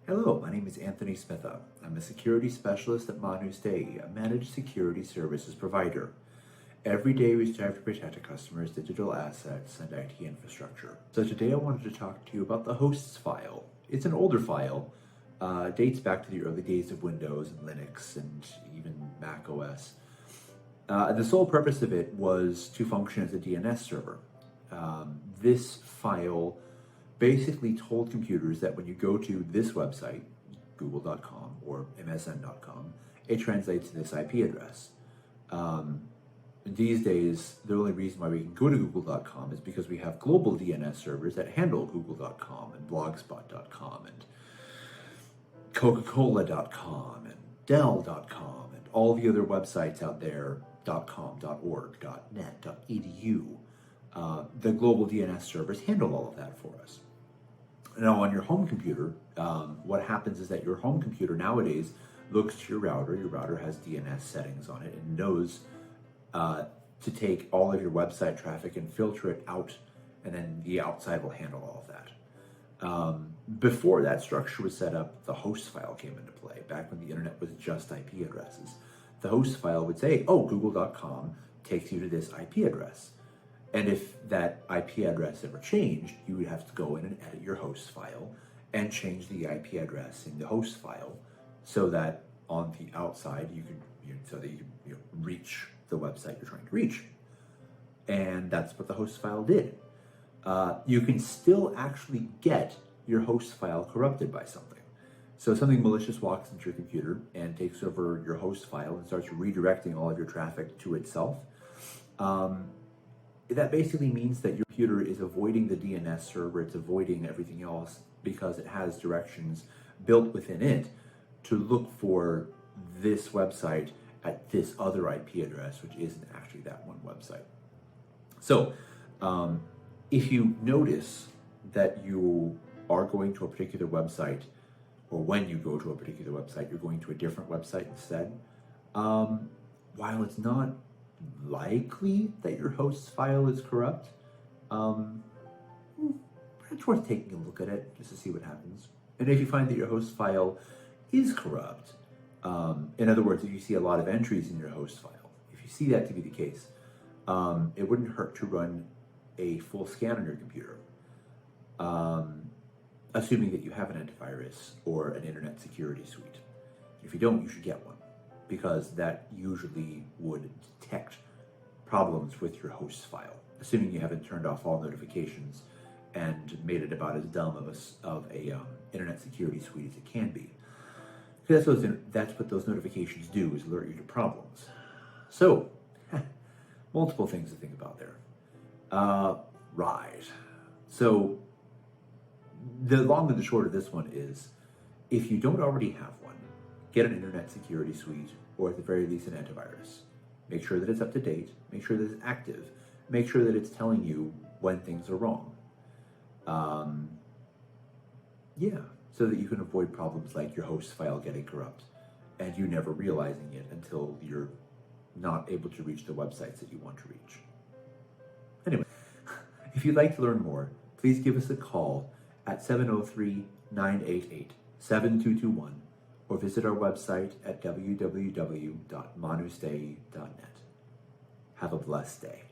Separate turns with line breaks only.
Hello, my name is Anthony Smitha. I'm a security specialist at MonuStay, a managed security services provider. Every day we strive to protect a customer's digital assets and IT infrastructure. So today I wanted to talk to you about the hosts file. It's an older file, dates back to the early days of Windows and Linux and even Mac OS. The sole purpose of it was to function as a DNS server. This file basically told computers that when you go to this website, google.com or msn.com, it translates to this IP address. These days, the only reason why we can go to google.com is because we have global DNS servers that handle google.com and blogspot.com and coca-cola.com and dell.com and all the other websites out there, .com, .org, .net, .edu. The global DNS servers handle all of that for us. Now on your home computer, what happens is that your home computer nowadays looks to your router has DNS settings on it and knows to take all of your website traffic and filter it out, and then the outside will handle all of that. Before that structure was set up, the host file came into play, back when the internet was just IP addresses. The host file would say, oh, google.com takes you to this IP address. And if that IP address ever changed, you would have to go in and edit your host file and change the IP address in the host file so that on the outside you could reach the website you're trying to reach. And that's what the host file did. You can still actually get your host file corrupted by something. So something malicious walks into your computer and takes over your host file and starts redirecting all of your traffic to itself. That basically means that your computer is avoiding the DNS server, it's avoiding everything else because it has directions built within it to look for this website at this other IP address, which isn't actually that one website. So if you notice that you are going to a particular website, or when you go to a particular website, you're going to a different website instead, while it's not likely that your host file is corrupt, it's worth taking a look at it just to see what happens. And if you find that your host file is corrupt, in other words, if you see a lot of entries in your host file, if you see that to be the case, it wouldn't hurt to run a full scan on your computer, assuming that you have an antivirus or an internet security suite. If you don't, you should get one, because that usually would detect problems with your host file, assuming you haven't turned off all notifications and made it about as dumb of a internet security suite as it can be. Because that's what those notifications do, is alert you to problems. So, multiple things to think about there. Right. So, the long and the short of this one is, if you don't already have one, get an internet security suite, or at the very least an antivirus. Make sure that it's up to date, make sure that it's active, make sure that it's telling you when things are wrong. So that you can avoid problems like your host file getting corrupt and you never realizing it until you're not able to reach the websites that you want to reach. Anyway, if you'd like to learn more, please give us a call at 703-988-7221 or visit our website at www.monustay.net. Have a blessed day.